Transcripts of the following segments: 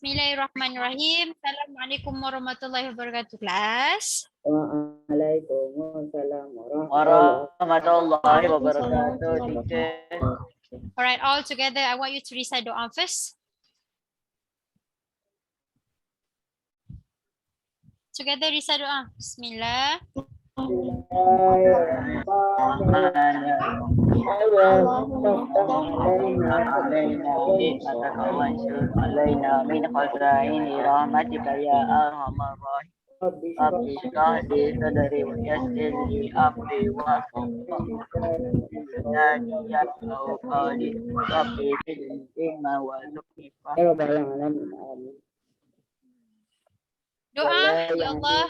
Bismillahirrahmanirrahim. Assalamualaikum warahmatullahi wabarakatuh, kelas. Waalaikumsalam warahmatullahi wabarakatuh. Alright, all together, I want you to recite doa first. Together, recite doa. Bismillah. Rabbi shrah li sadri wa yassir li amri wahlul 'uqdatam min lisani Rabbi zidni ilma warzuqni fahma. Doa, ya Allah.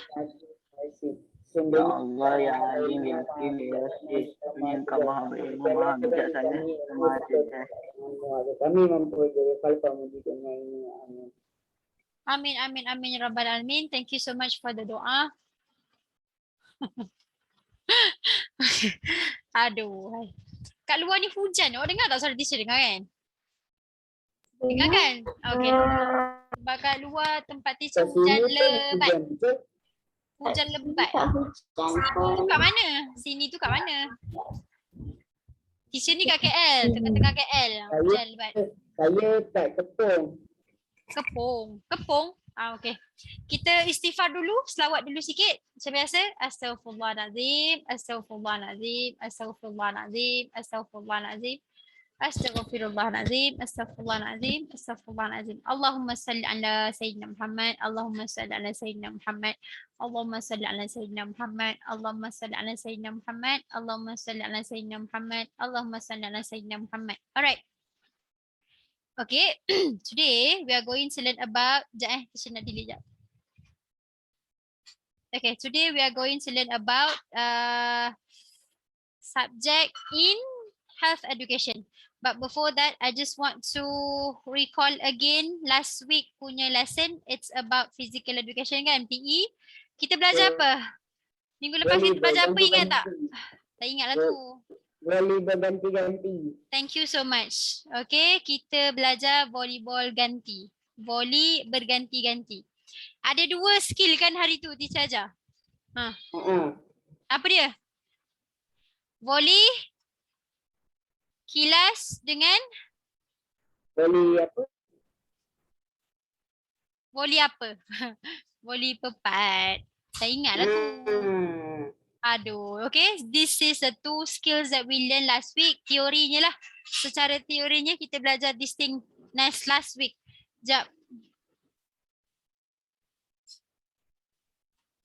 Ya Allah yang alim yang hakim ya Rasid, Engkau maha berilmu maha bijaksana maha cerdas. Kami mampu jadi kalpamu di dunia ini. Amin. Amin, amin, amin, ya Rabbal Alamin. Thank you so much for the doa. Aduh. Kat luar ni hujan. Awak dengar tak suara teacher dengar kan? Dengar kan? Okay. Sebab kat luar tempat teacher hujan lebat. Hujan lebat. Sini tu kat mana? Sini tu kat mana? Teacher ni kat KL. Tengah-tengah KL. Hujan lebat. Saya kat Kepong. Kepong. Okay. Kita istighfar dulu, selawat dulu sikit. Macam biasa. Astaghfirullahaladzim, astaghfirullahaladzim, astaghfirullahaladzim, astaghfirullahaladzim, astaghfirullahaladzim, astaghfirullahaladzim, astaghfirullahaladzim. Allahumma salli ala Sayyidina Muhammad, Allahumma salli ala Sayyidina Muhammad, Allahumma salli ala Sayyidina Muhammad, Allahumma salli ala Sayyidina Muhammad, Allahumma salli ala Sayyidina Muhammad, Allahumma salli ala Sayyidina Muhammad. Alright. Okay, today we are going to learn about, kita nak delete jap. Okay, today we are going to learn about subject in health education. But before that, I just want to recall again last week punya lesson. It's about physical education kan, PE. Kita belajar apa? Minggu lepas kita belajar apa, ingat tak? Tak ingat lah tu. Voli berganti-ganti. Thank you so much. Okay, kita belajar volleyball ganti. Volley berganti-ganti. Ada 2 skill kan hari tu teacher ajar? Apa dia? Volley, kilas dengan? Voli apa? Volley apa? Volley pepat. Saya ingat lah tu. Aduh, okay. This is the 2 skills that we learned last week. Teorinya lah. Secara teorinya kita belajar this thing last week. Sekejap.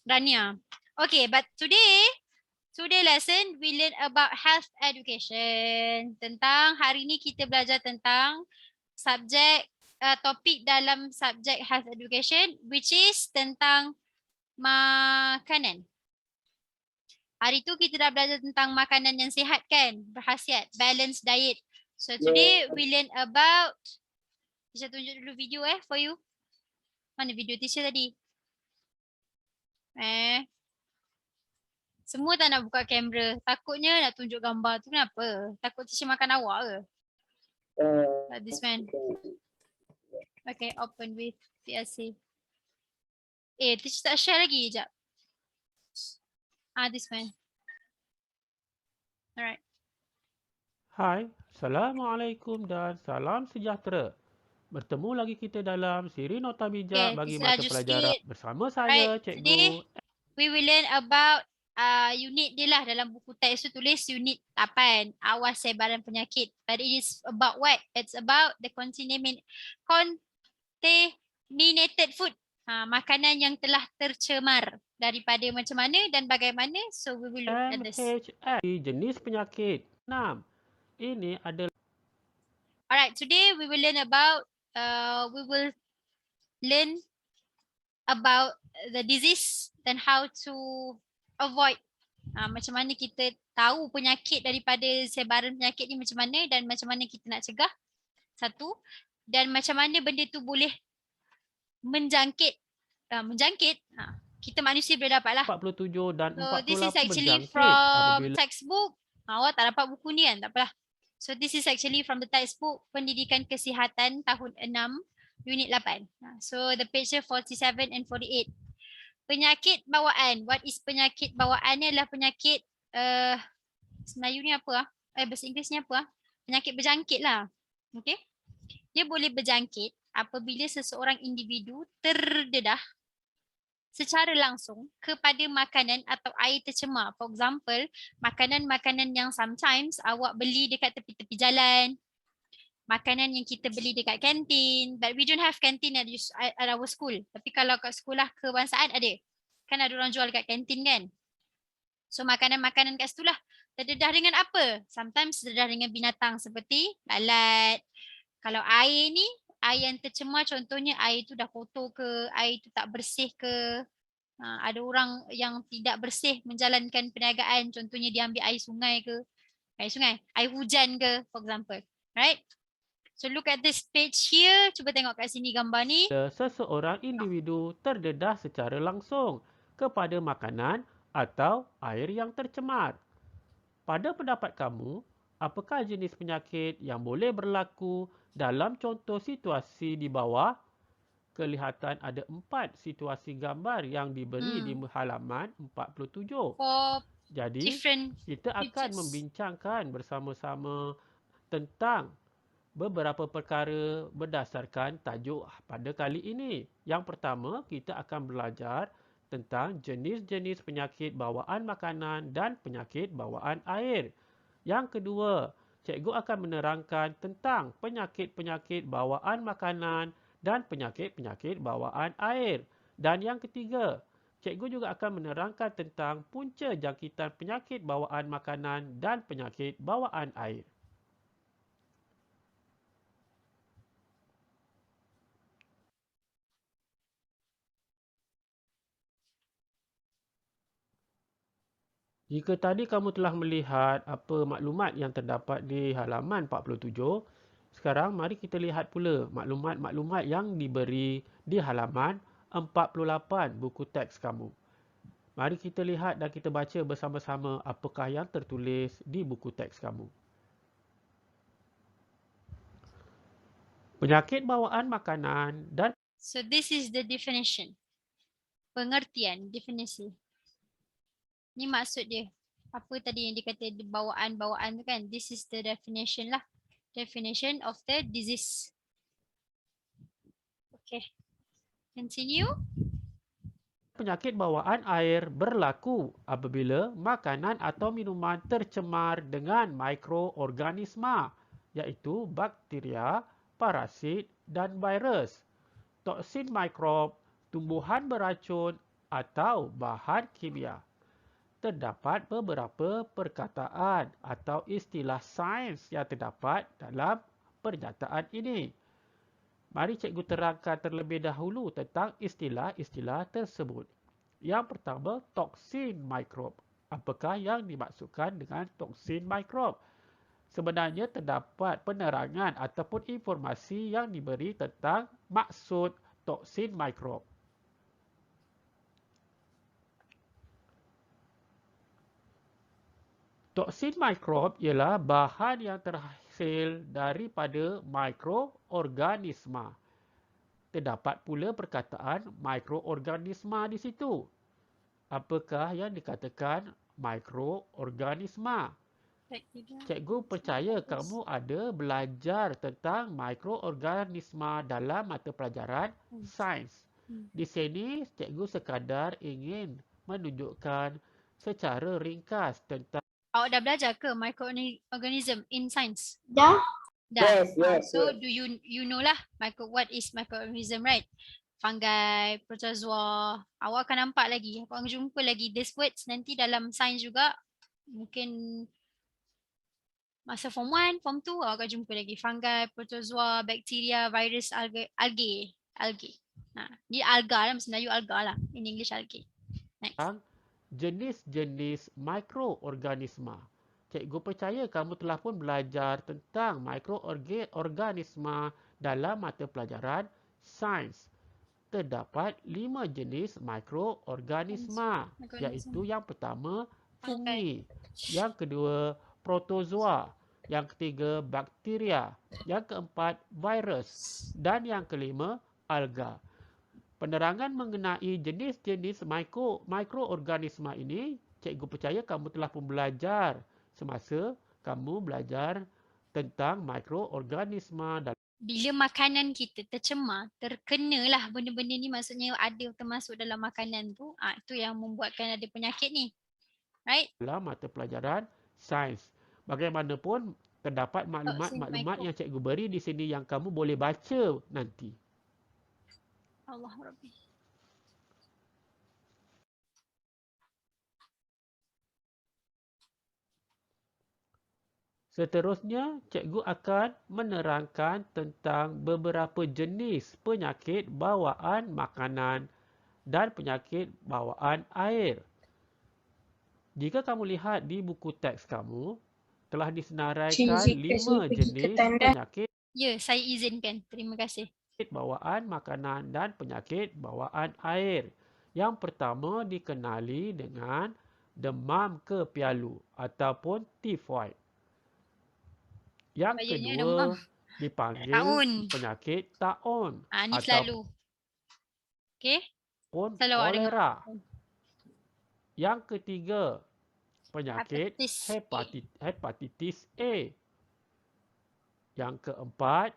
Rania. Okay, but today lesson we learn about health education. Tentang hari ni kita belajar tentang subjek, topik dalam subjek health education which is tentang makanan. Hari tu kita dah belajar tentang makanan yang sihat kan? Berkhasiat, balanced diet. So today we learn about, teacher tunjuk dulu video for you. Mana video teacher tadi? Semua tak nak buka kamera. Takutnya nak tunjuk gambar tu kenapa? Takut teacher makan awak ke? This one. Okay, open with PLC. Teacher tak share lagi, sekejap. This one. Alright. Hai, Assalamualaikum dan salam sejahtera. Bertemu lagi kita dalam siri nota bijak bagi mata pelajaran bersama saya, Cikgu. Today we will learn about unit dia lah dalam buku teks tu tulis unit 8, awas sebaran penyakit. But it is about what? It's about the contaminated food. Makanan yang telah tercemar daripada macam mana dan bagaimana. So we will look at this. MHA, jenis penyakit 6. Ini adalah. Alright, today we will learn about the disease and how to avoid. Macam mana kita tahu penyakit daripada sebaran penyakit ni macam mana dan macam mana kita nak cegah. Satu. Dan macam mana benda tu boleh menjangkit. Kita manusia boleh dapat lah. 47 dan 48 so this is actually berjangkit from textbook. Awak tak dapat buku ni kan, tak apalah. So this is actually from the textbook Pendidikan Kesihatan tahun 6 unit 8. So the page 47 and 48. Penyakit bawaan. What is penyakit bawaan ni adalah penyakit Melayu ni apa bahasa Inggeris ni apa penyakit berjangkit lah. Okay. Dia boleh berjangkit apabila seseorang individu terdedah secara langsung kepada makanan atau air tercemar. For example, makanan-makanan yang sometimes awak beli dekat tepi-tepi jalan, makanan yang kita beli dekat kantin, but we don't have canteen at our school. Tapi kalau kat sekolah kebangsaan ada. Kan ada orang jual dekat kantin kan. So makanan-makanan kat situ lah. Terdedah dengan apa? Sometimes terdedah dengan binatang seperti lalat. Kalau air ni, air yang tercemar contohnya air tu dah kotor ke, air tu tak bersih ke. Ada orang yang tidak bersih menjalankan perniagaan, contohnya dia ambil air sungai ke. Air hujan ke, for example. Right? So look at this page here. Cuba tengok kat sini gambar ni. Seseorang individu terdedah secara langsung kepada makanan atau air yang tercemar. Pada pendapat kamu, apakah jenis penyakit yang boleh berlaku dalam contoh situasi di bawah? Kelihatan ada 4 situasi gambar yang diberi di halaman 47. Jadi, kita akan membincangkan bersama-sama tentang beberapa perkara berdasarkan tajuk pada kali ini. Yang pertama, kita akan belajar tentang jenis-jenis penyakit bawaan makanan dan penyakit bawaan air. Yang kedua, cikgu akan menerangkan tentang penyakit-penyakit bawaan makanan dan penyakit-penyakit bawaan air. Dan yang ketiga, cikgu juga akan menerangkan tentang punca jangkitan penyakit bawaan makanan dan penyakit bawaan air. Jika tadi kamu telah melihat apa maklumat yang terdapat di halaman 47, sekarang mari kita lihat pula maklumat-maklumat yang diberi di halaman 48 buku teks kamu. Mari kita lihat dan kita baca bersama-sama apakah yang tertulis di buku teks kamu. Penyakit bawaan makanan dan... So this is the definition. Pengertian, definisi. Ni maksud dia. Apa tadi yang dikata bawaan-bawaan tu kan? This is the definition lah. Definition of the disease. Okay. Continue. Penyakit bawaan air berlaku apabila makanan atau minuman tercemar dengan mikroorganisma, iaitu bakteria, parasit dan virus, toksin mikrob, tumbuhan beracun atau bahan kimia. Terdapat beberapa perkataan atau istilah sains yang terdapat dalam pernyataan ini. Mari cikgu terangkan terlebih dahulu tentang istilah-istilah tersebut. Yang pertama, toksin mikrob. Apakah yang dimaksudkan dengan toksin mikrob? Sebenarnya terdapat penerangan ataupun informasi yang diberi tentang maksud toksin mikrob. Toksin mikrob ialah bahan yang terhasil daripada mikroorganisma. Terdapat pula perkataan mikroorganisma di situ. Apakah yang dikatakan mikroorganisma? Cikgu percaya kamu ada belajar tentang mikroorganisma dalam mata pelajaran sains. Di sini, cikgu sekadar ingin menunjukkan secara ringkas tentang... Awak dah belajar ke microorganism in science? Dah. Dah. Yes. So do you know lah what is microorganism, right? Fungi, protozoa. Awak akan nampak lagi. Awak akan jumpa lagi these words nanti dalam sains juga. Mungkin masa form 1, form 2 awak akan jumpa lagi. Fungi, protozoa, bakteria, virus, algae. Ni alga lah, mesti Melayu alga lah. In English algae. Next. Jenis-jenis mikroorganisma. Cikgu percaya kamu telah pun belajar tentang mikroorganisma dalam mata pelajaran sains. Terdapat 5 jenis mikroorganisma, iaitu yang pertama fungi, yang kedua protozoa, Yang ketiga, bakteria. Yang keempat, virus. Dan yang kelima, alga. Penerangan mengenai jenis-jenis mikroorganisma ini, cikgu percaya kamu telah pun belajar semasa kamu belajar tentang mikroorganisma. Bila makanan kita tercemar, terkenalah benda-benda ni, maksudnya ada termasuk dalam makanan tu, itu yang membuatkan ada penyakit ni. Right? Dalam mata pelajaran sains. Bagaimanapun, terdapat maklumat-maklumat yang cikgu beri di sini yang kamu boleh baca nanti. Allah Rabbi. Seterusnya, cikgu akan menerangkan tentang beberapa jenis penyakit bawaan makanan dan penyakit bawaan air. Jika kamu lihat di buku teks kamu, telah disenaraikan 5 jenis penyakit Ya, saya izinkan. Terima kasih. bawaan makanan dan penyakit bawaan air. Yang pertama dikenali dengan demam kepialu ataupun tifoid. Yang Bayangnya kedua demam. dipanggil Taun. penyakit taun Ni selalu. Okey. ataupun Selalu awak dengar. kolera. Yang ketiga penyakit Hepatitis hepatitis A. Yang keempat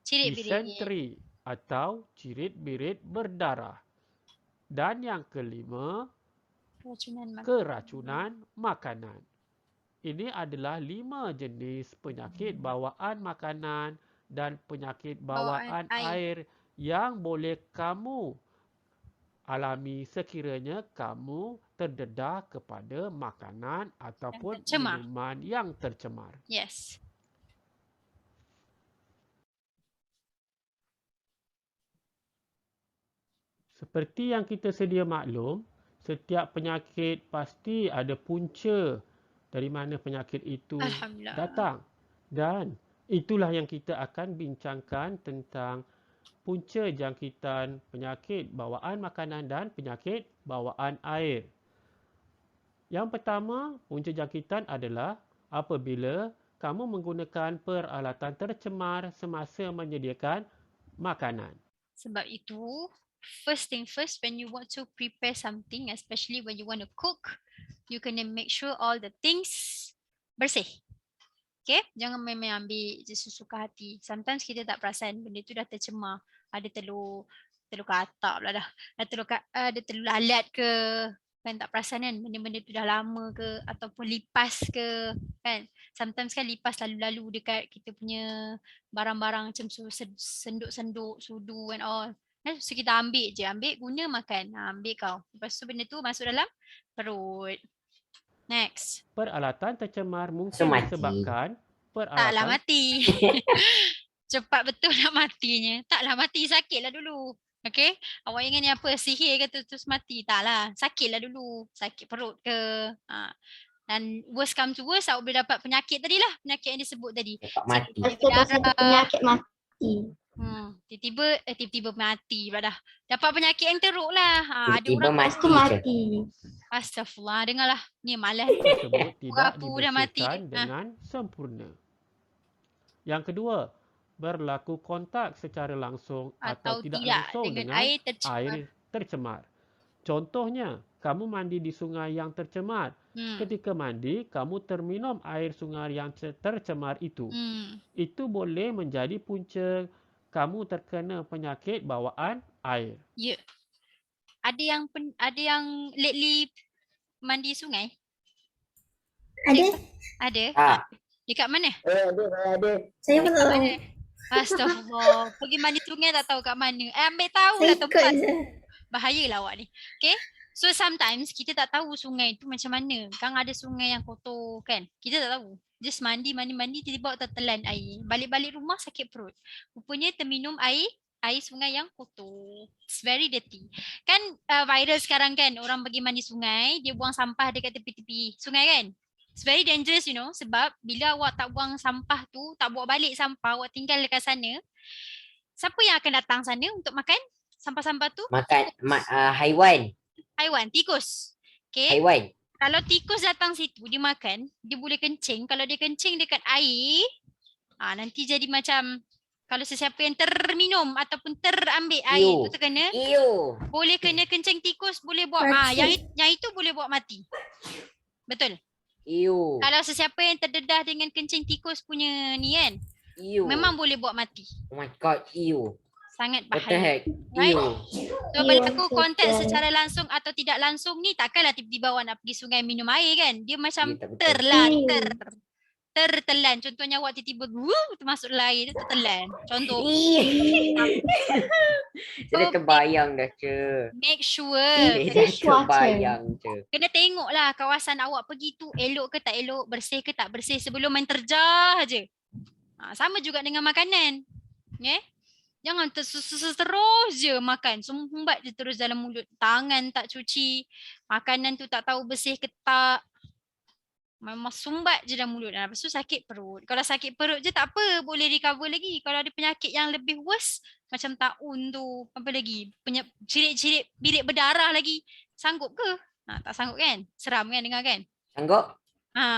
Cirit-birit. disenteri atau cirit-birit berdarah. Dan yang kelima keracunan makanan. Ini adalah 5 jenis penyakit bawaan makanan dan penyakit bawaan air yang boleh kamu alami sekiranya kamu terdedah kepada makanan ataupun minuman yang tercemar. Yes. Seperti yang kita sedia maklum, setiap penyakit pasti ada punca dari mana penyakit itu datang. Dan itulah yang kita akan bincangkan tentang punca jangkitan penyakit bawaan makanan dan penyakit bawaan air. Yang pertama, punca jangkitan adalah apabila kamu menggunakan peralatan tercemar semasa menyediakan makanan. Sebab itu, first thing first, when you want to prepare something, especially when you want to cook, you kena make sure all the things bersih. Okay? Jangan main-main ambil je sesuka hati. Sometimes kita tak perasan benda tu dah tercemar. Ada telur katak pula dah. Ada telur lalat ke. Kan tak perasan kan benda-benda tu dah lama ke. Ataupun lipas ke. Kan? Sometimes kan lipas lalu-lalu dekat kita punya barang-barang macam senduk-senduk, sudu and all. So kita ambil je. Ambil guna makan. Ambil kau. Lepas tu benda tu masuk dalam perut. Next. Peralatan tercemar mungkin disebabkan Taklah mati. Cepat betul nak matinya. Taklah mati, sakitlah dulu. Okay? Awak ingat ni apa? Sihir ke terus mati? Taklah. Sakitlah dulu. Sakit perut ke. Dan worst come to worst, awak boleh dapat penyakit tadi lah. Penyakit yang disebut tadi. Mati. Penyakit mati. Tiba-tiba mati dah. Dapat penyakit yang teruk lah. Ada orang mati. Astaghfirullah, dengarlah. Ni malas. Tersebut tidak dibersihkan dengan sempurna. Yang kedua, berlaku kontak secara langsung atau tidak langsung dengan air tercemar. Contohnya, kamu mandi di sungai yang tercemar. Ketika mandi, kamu terminum air sungai yang tercemar itu. Itu boleh menjadi punca kamu terkena penyakit bawaan air. Ya. Ada yang lately mandi sungai? Ada. Dekat mana? Ada. Saya pun tak tahu. Astaghfirullah. Pergi mandi sungai tak tahu kat mana. Ambil tahu lah tempat. Bahayalah awak ni. Okay. So sometimes kita tak tahu sungai tu macam mana. Kan ada sungai yang kotor kan. Kita tak tahu. Just mandi, tiba-tiba tertelan air. Balik-balik rumah sakit perut. Rupanya terminum air sungai yang kotor. It's very dirty. Kan viral sekarang kan. Orang pergi mandi sungai. Dia buang sampah dekat tepi-tepi sungai kan. It's very dangerous you know. Sebab bila awak tak buang sampah tu. Tak bawa balik sampah. Awak tinggal dekat sana. Siapa yang akan datang sana untuk makan sampah-sampah tu? Makan haiwan. Haiwan, tikus. Okay. Haiwan. Kalau tikus datang situ, dia makan, dia boleh kencing. Kalau dia kencing dekat air, nanti jadi macam, kalau sesiapa yang terminum ataupun terambil air tu terkena, boleh kena kencing tikus, boleh buat, yang itu boleh buat mati. Betul? Kalau sesiapa yang terdedah dengan kencing tikus punya ni kan, memang boleh buat mati. Oh my god, Sangat what the bahaya. heck? Right? So berlaku betul. konteks secara langsung atau tidak langsung ni, takkanlah tiba-tiba awak nak pergi sungai minum air kan. Dia macam Ya, tak betul. tertelan. Contohnya awak tiba-tiba termasuk dalam air tu tertelan. Contoh. Saya terbayang dah, Ce. Make sure. Saya dah terbayang, Ce. Kena tengoklah kawasan awak pergi tu elok ke tak elok, bersih ke tak bersih sebelum main terjah je. Sama juga dengan makanan. Okay? Jangan terus je makan. Sumbat je terus dalam mulut. Tangan tak cuci. Makanan tu tak tahu bersih ke tak. Memang sumbat je dalam mulut. Lepas tu sakit perut. Kalau sakit perut je tak apa. Boleh recover lagi. Kalau ada penyakit yang lebih worse. Macam taun tu. Apa lagi? Cirit-cirit bilik berdarah lagi. Sanggup ke? Tak sanggup kan? Seram kan dengar kan? Sanggup?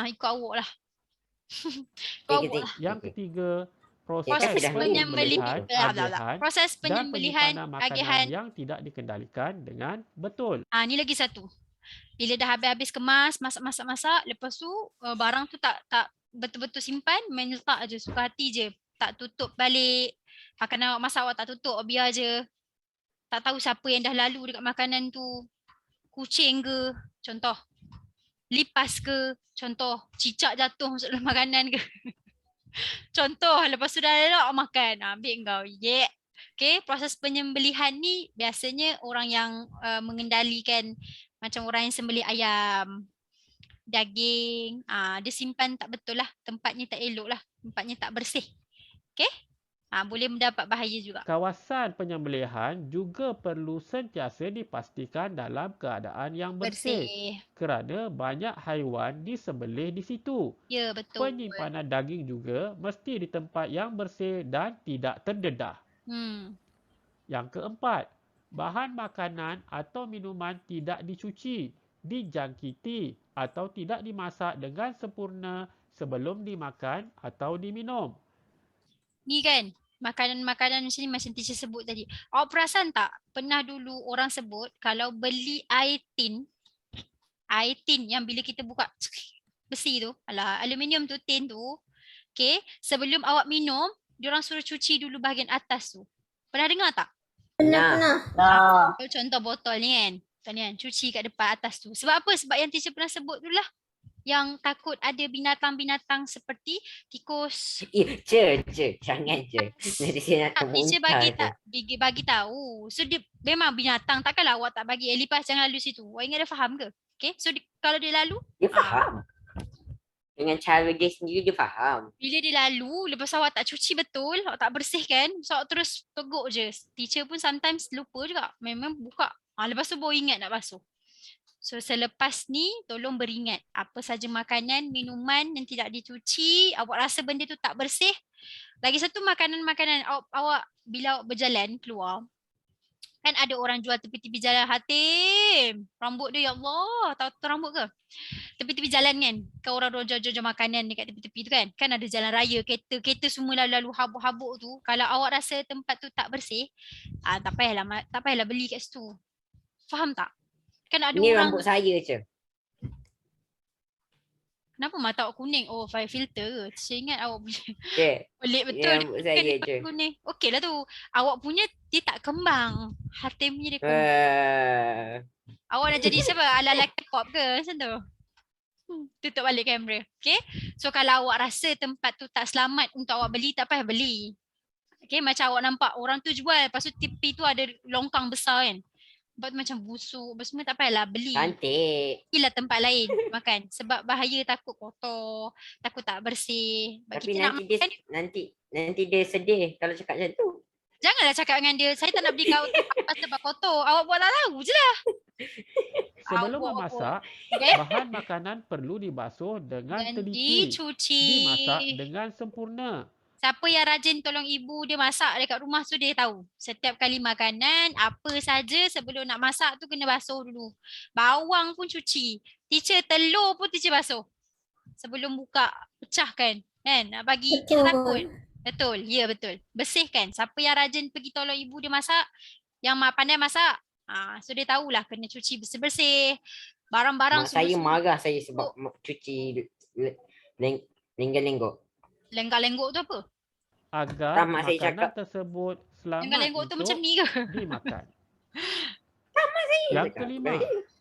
Ikut awak lah. Yang ketiga, Proses penyembelihan penyimpanan makanan agihan yang tidak dikendalikan dengan betul. Ni lagi satu. Bila dah habis-habis kemas, masak, lepas tu barang tu tak betul-betul simpan, main letak je, suka hati je. Tak tutup balik. Makanan awak masak awak tak tutup, biar je. Tak tahu siapa yang dah lalu dekat makanan tu. Kucing ke, contoh. Lipas ke, contoh. Cicak jatuh masuk dalam makanan ke. Contoh, lepas tu dah elok makan, ambil kau. Yeah. Okay, proses penyembelihan ni biasanya orang yang mengendalikan, macam orang yang sembelih ayam, daging, dia simpan tak betul lah, tempatnya tak elok lah, tempatnya tak bersih. Okay, boleh mendapat bahaya juga. Kawasan penyembelihan juga perlu sentiasa dipastikan dalam keadaan yang bersih. Kerana banyak haiwan disembelih di situ. Ya, betul. Penyimpanan daging juga mesti di tempat yang bersih dan tidak terdedah. Yang keempat, bahan makanan atau minuman tidak dicuci, dijangkiti atau tidak dimasak dengan sempurna sebelum dimakan atau diminum. Ni kan, makanan-makanan macam ni macam teacher sebut tadi. Awak perasan tak, pernah dulu orang sebut kalau beli air tin yang bila kita buka besi tu, aluminium tu, tin tu, okay, sebelum awak minum, diorang suruh cuci dulu bahagian atas tu. Pernah dengar tak? Pernah. Contoh botol ni kan, cuci kat depan atas tu. Sebab apa? Sebab yang teacher pernah sebut tu lah. Yang takut ada binatang-binatang seperti tikus. Ce, jangan je. Nanti saya nak Teacher termuntah je. bagi tahu. So dia memang binatang, takkanlah awak tak bagi. Lipas jangan lalu situ. Awak ingat dia faham ke? Okay, so kalau dia lalu, Dia faham. Dengan cara dia sendiri dia faham. bila dia lalu, lepas awak tak cuci betul, awak tak bersihkan, so awak terus teguk je. Teacher pun sometimes lupa juga. Memang buka. Lepas tu baru ingat nak basuh. So selepas ni, tolong beringat apa saja makanan, minuman yang tidak dicuci, awak rasa benda tu tak bersih. Lagi satu, makanan-makanan awak bila awak berjalan keluar, kan ada orang jual tepi-tepi jalan, Hatim. Rambut dia, ya Allah, tahu rambut ke? Tepi-tepi jalan kan, orang jual makanan dekat tepi-tepi tu kan. Kan ada jalan raya, kereta semua lalu habuk-habuk tu. Kalau awak rasa tempat tu tak bersih, tak payahlah beli kat situ. Faham tak? Kan ada Ni orang, rambut saya je. kenapa mata awak kuning? Oh, fire filter. Saya ingat awak punya Ce, pelik ni betul. rambut saya je. Kuning. Okey lah tu. Awak punya dia tak kembang. Hatim punya dia kembang. Awak nak jadi siapa? Ala-ala K-pop ke macam tu? Tutup balik kamera. Okay. So kalau awak rasa tempat tu tak selamat untuk awak beli, tak payah beli. Okay, macam awak nampak orang tu jual, lepas tu tepi tu ada longkang besar kan. Lepas tu macam busuk, lepas tu tak payahlah beli. Cantik. Pergilah tempat lain makan. Sebab bahaya, takut kotor, takut tak bersih. Tapi nanti dia sedih kalau cakap macam tu. Janganlah cakap dengan dia, saya tak nak beli kau tu sebab kotor. Awak buat lalu je lah. Sebelum memasak, bahan makanan perlu dibasuh dengan teliti. Dicuci. Dimasak dengan sempurna. Siapa yang rajin tolong ibu dia masak dekat rumah tu, dia tahu. Setiap kali makanan, apa saja sebelum nak masak tu kena basuh dulu. Bawang pun cuci. Teacher telur pun teacher basuh. Sebelum buka, pecahkan. Kan? Nak bagi Betul. kita takut. Betul, ya betul. Bersihkan. Siapa yang rajin pergi tolong ibu dia masak, yang pandai masak, so dia tahulah kena cuci bersih-bersih. Barang-barang Mak saya semua marah saya sebab cuci lenggok-lenggok. lenggak-lenggok tu apa? Agar Tak, mak saya makanan cakap. tersebut selamat Lenggak-lenggok tu macam untuk ni ke? dimakan. Saya Yang cakap. kelima,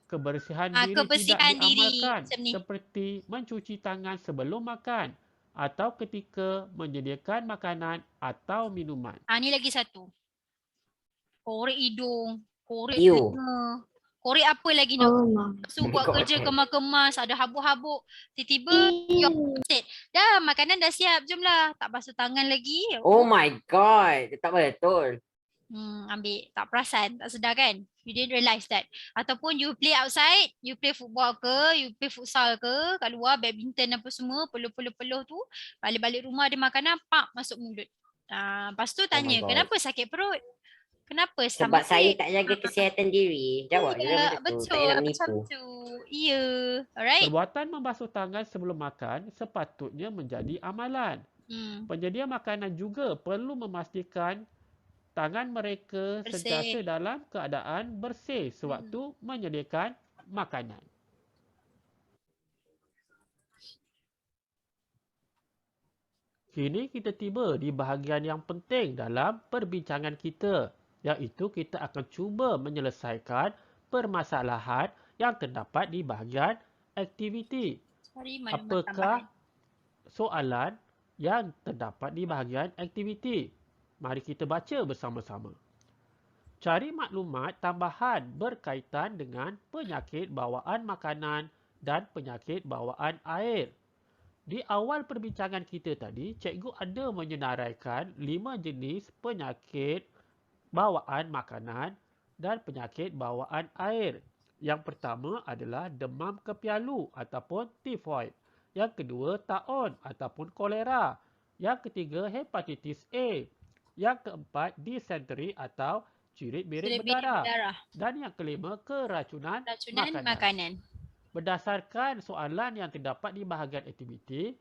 kebersihan diri kebersihan tidak diri, diamalkan macam ni. seperti mencuci tangan sebelum makan atau ketika menyediakan makanan atau minuman. Ni lagi satu. Korek hidung, korek Ew. telinga. Korek apa lagi nak? So buat kerja kemas-kemas, ada habuk-habuk. Tiba-tiba, dah makanan dah siap, jomlah. Tak basuh tangan lagi. Oh my god, tak betul. Ambil, tak perasan, tak sedar kan? You didn't realise that. Ataupun you play outside, you play football ke, you play futsal ke, kat luar, badminton apa semua, peluh-peluh tu, balik-balik rumah ada makanan, pak, masuk mulut. Lepas tu tanya, God. kenapa sakit perut? Kenapa Sebab saya stomachache? tak jaga kesihatan diri. Jawab je macam tu. Tak Betul, payah nak macam menipu. tu. Ya, alright. Perbuatan membasuh tangan sebelum makan sepatutnya menjadi amalan. Penyedia makanan juga perlu memastikan tangan mereka Bersih. sentiasa dalam keadaan bersih sewaktu menyediakan makanan. Kini kita tiba di bahagian yang penting dalam perbincangan kita, iaitu kita akan cuba menyelesaikan permasalahan yang terdapat di bahagian aktiviti. Apakah soalan yang terdapat di bahagian aktiviti? Mari kita baca bersama-sama. Cari maklumat tambahan berkaitan dengan penyakit bawaan makanan dan penyakit bawaan air. Di awal perbincangan kita tadi, cikgu ada menyenaraikan 5 jenis penyakit bawaan makanan dan penyakit bawaan air. Yang pertama adalah demam kepialu ataupun tifoid. Yang kedua, taun ataupun kolera. Yang ketiga, hepatitis A. Yang keempat, dysentery atau cirit-birit berdarah. Dan yang kelima, keracunan makanan. Berdasarkan soalan yang terdapat di bahagian aktiviti,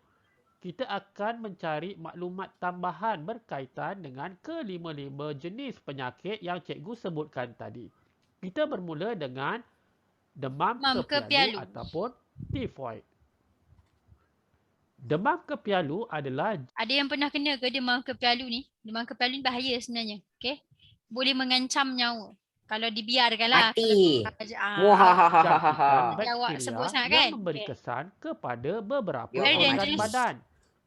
kita akan mencari maklumat tambahan berkaitan dengan kelima-lima jenis penyakit yang cikgu sebutkan tadi. Kita bermula dengan demam kepialu ataupun tifoid. Demam kepialu adalah... Ada yang pernah kena ke demam kepialu ni? Demam kepialu ni bahaya sebenarnya. Okay? Boleh mengancam nyawa. Kalau dibiarkanlah. Mati. Jangkitan bakteria yang memberi kesan kepada beberapa organ badan.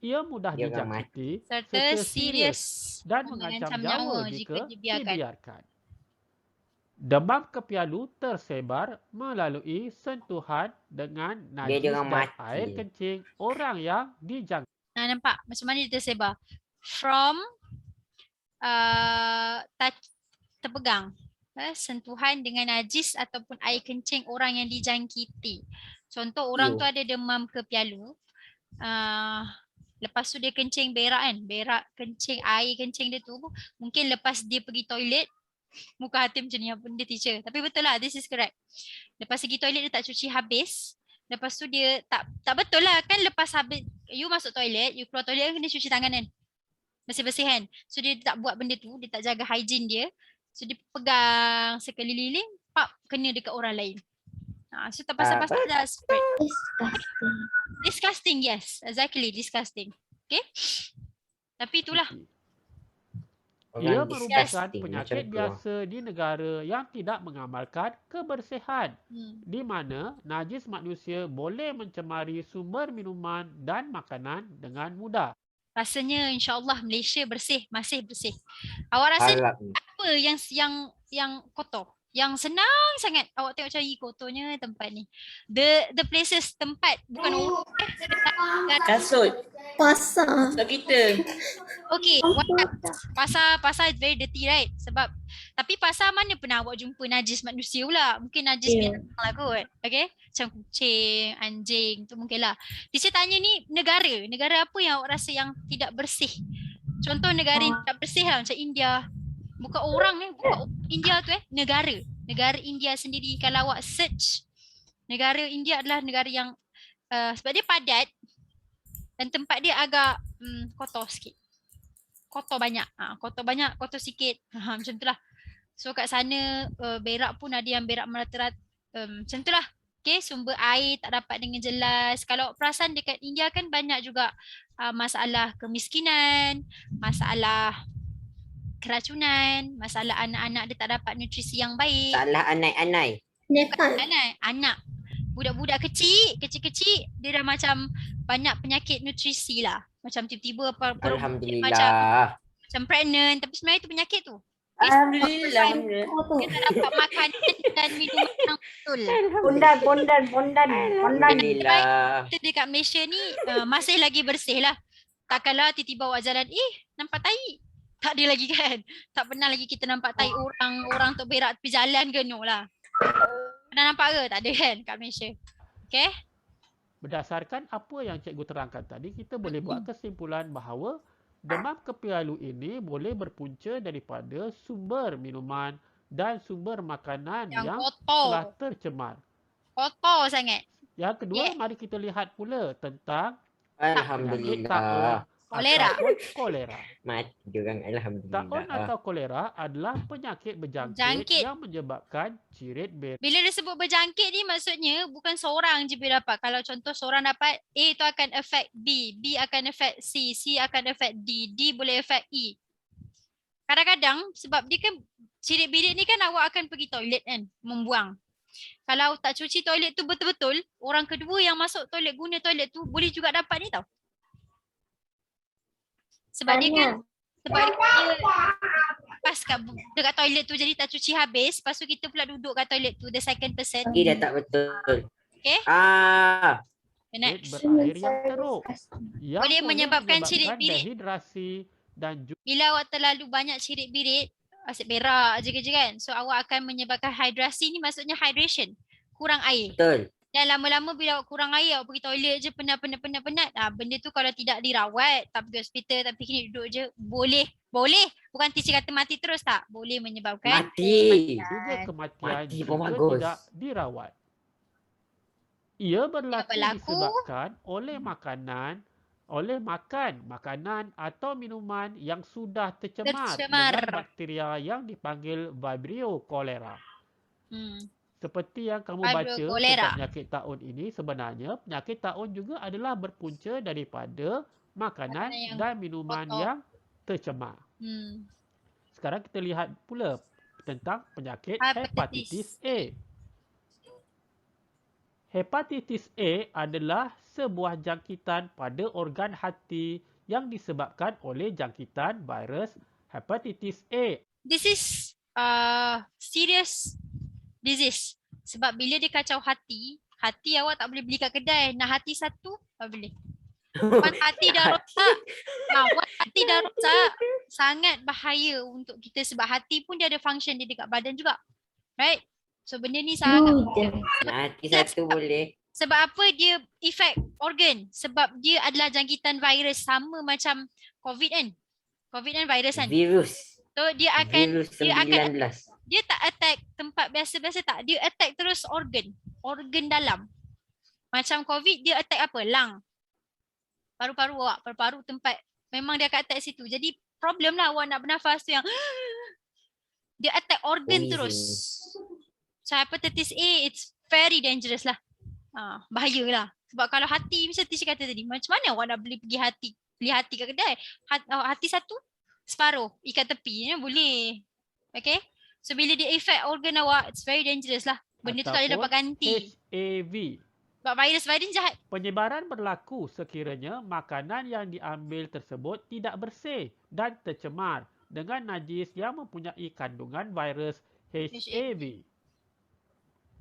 Ia mudah dijangkiti serta serius dan mengancam nyawa jika dibiarkan. Demam kepialu tersebar melalui sentuhan dengan najis dan air kencing orang yang dijangkiti. Nampak macam mana dia tersebar? From terpegang. Sentuhan dengan najis ataupun air kencing orang yang dijangkiti. Contoh orang tu ada demam kepialu. Lepas tu dia kencing berak kan. Berak kencing, air kencing dia tu. Mungkin lepas dia pergi toilet. Muka hati macam ni apa dia teacher. Tapi betul lah, this is correct. Lepas pergi toilet dia tak cuci habis. Lepas tu dia tak betul lah kan, lepas habis you masuk toilet, you keluar toilet kan kena cuci tangan kan. Bersih-bersih kan. So dia tak buat benda tu, dia tak jaga hygiene dia. So dia pegang sekeliling, kena dekat orang lain. So tak pasal-pasal dah spread. Disgusting, yes. Exactly, disgusting. Okay. Tapi itulah. Ia merupakan penyakit biasa di negara yang tidak mengamalkan kebersihan, di mana najis manusia boleh mencemari sumber minuman dan makanan dengan mudah. Rasanya insya-Allah Malaysia bersih, masih bersih. Awak rasa apa yang kotor? Yang senang sangat awak tengok cari kotornya tempat ni. The places, tempat, bukan orang. Kasut. Pasar. Kita. Okay, pasar is very dirty, right? Sebab tapi pasar mana pernah awak jumpa najis manusia pula? Mungkin najis binatang lah kot. Okay? Macam kucing, anjing tu mungkin lah. Dia tanya ni negara apa yang awak rasa yang tidak bersih? Contoh negara yang tidak bersih lah macam India. Bukan orang bukan India tu negara India sendiri. Kalau awak search Negara India adalah negara yang sebab dia padat dan tempat dia agak kotor sikit. Kotor banyak. Kotor banyak, kotor sikit. Macam tu lah. So kat sana berak pun ada yang berak merata-rata. Macam tu lah. Okay, sumber air tak dapat dengan jelas. Kalau perasan dekat India kan banyak juga masalah kemiskinan, masalah keracunan, masalah anak-anak dia tak dapat nutrisi yang baik. Salah anai-anai. Nepal. Anak budak-budak kecil-kecil dia dah macam banyak penyakit nutrisi lah. Macam tiba-tiba Alhamdulillah. macam pregnant, tapi sebenarnya itu penyakit tu. Alhamdulillah. Dia tak dapat makan dan minuman yang betul. Pondan. Alhamdulillah. Kita dekat Malaysia ni masih lagi bersih lah. Takkanlah tiba-tiba awak jalan, nampak tai. Tak ada lagi kan. Tak pernah lagi kita nampak tai orang tu berak tepi jalan ke, no lah. Pernah nampak ke? Tak ada kan kat Malaysia. Okay. Berdasarkan apa yang cikgu terangkan tadi, kita boleh buat kesimpulan bahawa demam kepialu ini boleh berpunca daripada sumber minuman dan sumber makanan yang telah tercemar. Kotor sangat. Yang kedua, mari kita lihat pula tentang Alhamdulillah. Kolera. Kolera. Mati diorang. Taun Alhamdulillah. atau kolera adalah penyakit berjangkit Jangkit. yang menyebabkan cirit berak. Bila dia sebut berjangkit ni maksudnya bukan seorang je boleh dapat. Kalau contoh seorang dapat, A tu akan affect B, B akan affect C, C akan affect D, D boleh affect E. Kadang-kadang sebab dia kan cirit birit ni kan awak akan pergi toilet kan, membuang. Kalau tak cuci toilet tu betul-betul, orang kedua yang masuk toilet guna toilet tu boleh juga dapat ni tau. Sebab dia kan sebab dia pas dekat toilet tu jadi tak cuci habis, lepas tu kita pula duduk kat toilet tu the second person. Dah tak betul. Okay. Cirit berair yang teruk. Yang Boleh menyebabkan cirit birit. Dehidrasi dan juga Bila awak terlalu banyak cirit birit, asyik berak je kan. So awak akan menyebabkan hidrasi ni maksudnya hydration. Kurang air. Betul. Dan lama-lama bila awak kurang air, awak pergi toilet je penat. Benda tu kalau tidak dirawat, tak pergi hospital, tak pergi klinik, duduk je, boleh. Bukan teacher kata mati terus tak. Boleh menyebabkan Mati. juga kematian Mati jika pun bagus. tidak dirawat. Ia berlaku berlaku disebabkan oleh makan makanan atau minuman yang sudah tercemar dengan bakteria yang dipanggil Vibrio cholera. Seperti yang kamu baca tentang penyakit taun ini, sebenarnya penyakit taun juga adalah berpunca daripada makanan dan minuman yang tercemar. Sekarang kita lihat pula tentang penyakit hepatitis A. Hepatitis A adalah sebuah jangkitan pada organ hati yang disebabkan oleh jangkitan virus hepatitis A. This is serious disease. Sebab bila dia kacau hati awak tak boleh beli kat kedai. Nak hati satu, tak boleh. Hati dah rosak. Hati dah rosak. Sangat bahaya untuk kita sebab hati pun dia ada function dia dekat badan juga. Right? So benda ni sangat Hati satu boleh. Sebab apa dia effect organ? Sebab dia adalah jangkitan virus sama macam COVID kan? COVID kan virus kan? Virus. So dia akan Virus 19. Dia tak attack tempat biasa-biasa tak. Dia attack terus organ dalam. Macam COVID dia attack apa? Lung. Paru-paru awak, paru-paru tempat memang dia akan attack situ. Jadi problem lah awak nak bernafas tu yang dia attack organ terus. So hepatitis A it's very dangerous lah. Bahaya lah. Sebab kalau hati macam teacher kata tadi, macam mana awak nak beli hati kat kedai? Hati satu separuh ikat tepi boleh. Okay. So bila dia effect organ awak, it's very dangerous lah. Benda tu tak boleh dapat ganti. HAV. Sebab virus jahat. Penyebaran berlaku sekiranya makanan yang diambil tersebut tidak bersih dan tercemar dengan najis yang mempunyai kandungan virus HAV.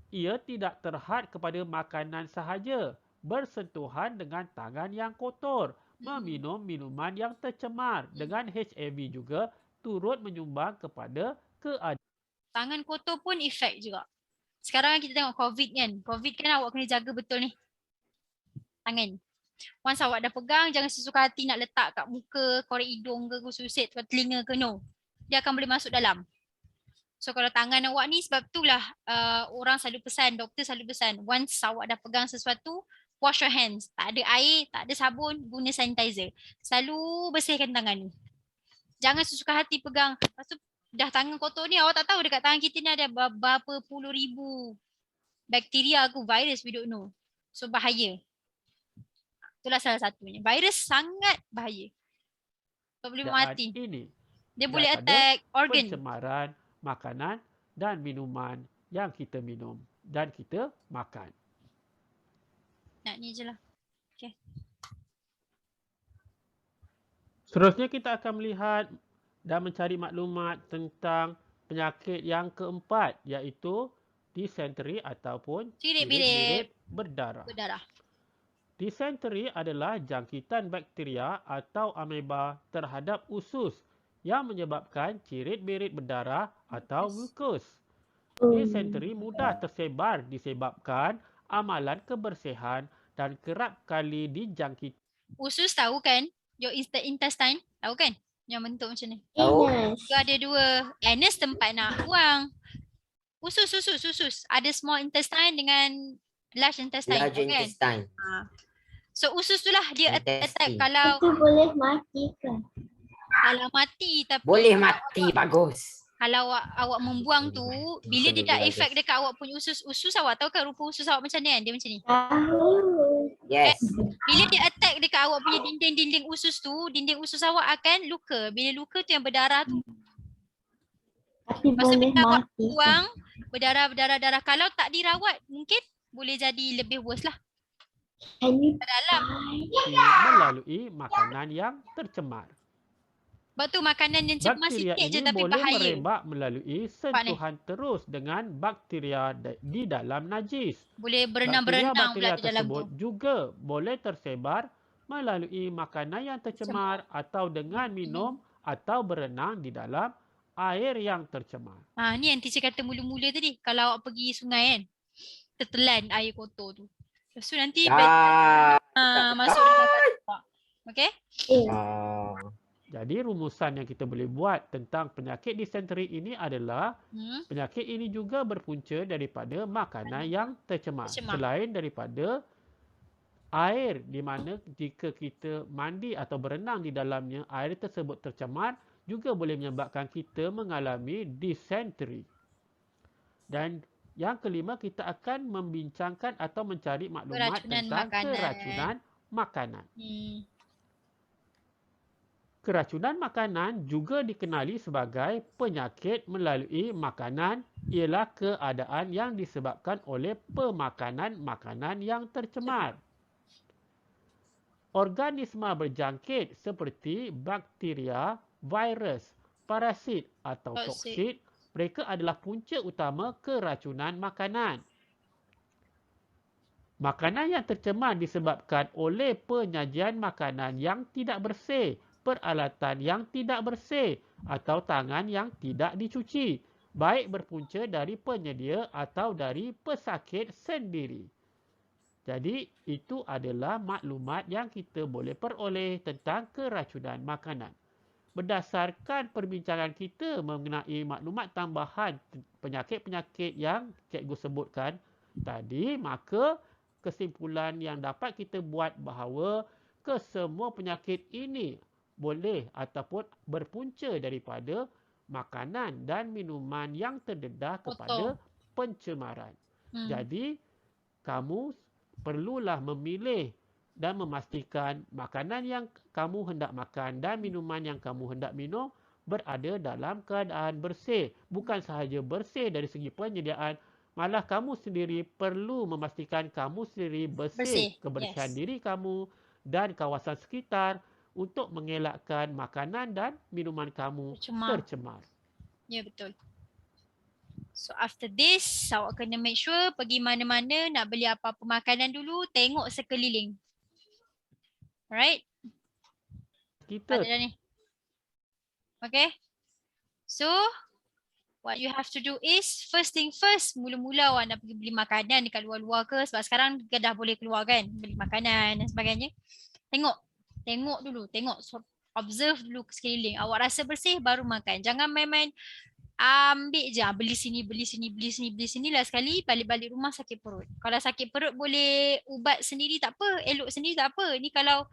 Ia tidak terhad kepada makanan sahaja, bersentuhan dengan tangan yang kotor, meminum minuman yang tercemar dengan HAV juga turut menyumbang kepada keadaan. Tangan kotor pun efek juga. Sekarang kita tengok COVID kan. COVID kan awak kena jaga betul ni. Tangan. Once awak dah pegang, jangan sesuka hati nak letak kat muka, korek hidung ke, susit kat telinga ke, no. Dia akan boleh masuk dalam. So kalau tangan awak ni, sebab itulah orang selalu pesan, doktor selalu pesan, once awak dah pegang sesuatu, wash your hands. Tak ada air, tak ada sabun, guna sanitizer. Selalu bersihkan tangan ni. Jangan sesuka hati pegang. Lepas tu dah tangan kotor ni, awak tak tahu dekat tangan kita ni ada berapa puluh ribu bakteria ke virus, we don't know. So bahaya. Itulah salah satunya. Virus sangat bahaya. Kau boleh mati. Ini Dia boleh daripada attack organ. pencemaran makanan dan minuman yang kita minum dan kita makan. Nak ni je lah. Seterusnya kita akan melihat dan mencari maklumat tentang penyakit yang keempat, iaitu dysentery ataupun Cirit-birit berdarah. berdarah. Dysentery adalah jangkitan bakteria atau ameba terhadap usus yang menyebabkan cirit-birit berdarah atau mukus. Dysentery mudah tersebar disebabkan amalan kebersihan dan kerap kali dijangkit. Usus tahu kan? Your intestine tahu kan? Yang bentuk macam ni. Anus. Dia ada dua. Anus tempat nak buang. Usus. Ada small intestine dengan large intestine. Large tahu kan? intestine. So usus tu lah dia attack Intestine. kalau Itu boleh mati kan? mati, tapi Boleh mati, bagus. kalau awak membuang tu, bila dia dah Bagus. efek dekat awak punya usus awak, tahu kan rupa usus awak macam ni kan? Dia macam ni. Tahu. Yes. Bila dia attack dekat awak punya dinding usus tu, dinding usus awak akan luka. Bila luka tu yang berdarah tu. Tapi Lepas tu boleh bila awak mati. buang, berdarah. Kalau tak dirawat, mungkin boleh jadi lebih worse lah. Can you Dalam. Melalui makanan yang tercemar. Sebab tu makanan yang cemar Bakteria sikit je ini tapi boleh bahaya. merebak melalui sentuhan terus dengan bakteria di dalam najis. Boleh berenang-berenang pula Bakteria di dalam tersebut tu. juga boleh tersebar melalui makanan yang tercemar atau dengan minum atau berenang di dalam air yang tercemar. Ni yang teacher kata mula-mula tadi. Kalau awak pergi sungai kan, tertelan air kotor tu. Lepas tu nanti masuk dalam badan. Okay? Jadi rumusan yang kita boleh buat tentang penyakit dysentery ini adalah penyakit ini juga berpunca daripada makanan yang tercemar. Selain daripada air, di mana jika kita mandi atau berenang di dalamnya, air tersebut tercemar, juga boleh menyebabkan kita mengalami dysentery. Dan yang kelima, kita akan membincangkan atau mencari maklumat tentang keracunan makanan. Keracunan makanan juga dikenali sebagai penyakit melalui makanan, ialah keadaan yang disebabkan oleh pemakanan makanan yang tercemar. Organisma berjangkit seperti bakteria, virus, parasit atau toksit, mereka adalah punca utama keracunan makanan. Makanan yang tercemar disebabkan oleh penyajian makanan yang tidak bersih, peralatan yang tidak bersih atau tangan yang tidak dicuci, baik berpunca dari penyedia atau dari pesakit sendiri. Jadi itu adalah maklumat yang kita boleh peroleh tentang keracunan makanan. Berdasarkan perbincangan kita mengenai maklumat tambahan penyakit-penyakit yang cikgu sebutkan tadi, maka kesimpulan yang dapat kita buat bahawa kesemua penyakit ini boleh ataupun berpunca daripada makanan dan minuman yang terdedah kepada pencemaran. Jadi, kamu perlulah memilih dan memastikan makanan yang kamu hendak makan dan minuman yang kamu hendak minum berada dalam keadaan bersih. Bukan sahaja bersih dari segi penyediaan, malah kamu sendiri perlu memastikan kamu sendiri bersih. Kebersihan diri kamu dan kawasan sekitar untuk mengelakkan makanan dan minuman kamu tercemar. Ya, betul. So after this, awak kena make sure pergi mana-mana nak beli apa-apa makanan dulu, tengok sekeliling. Alright? Kita ni. Okay? So, what you have to do is, first thing first, mula-mula awak nak pergi beli makanan dekat luar-luar ke, sebab sekarang dah boleh keluar kan, beli makanan dan sebagainya. Tengok dulu, observe dulu sekeliling. Awak rasa bersih baru makan. Jangan main-main ambil je, beli sini, beli sini, beli sini, beli sini, last sekali balik-balik rumah sakit perut. Kalau sakit perut boleh ubat sendiri tak apa, elok sendiri tak apa. Ni kalau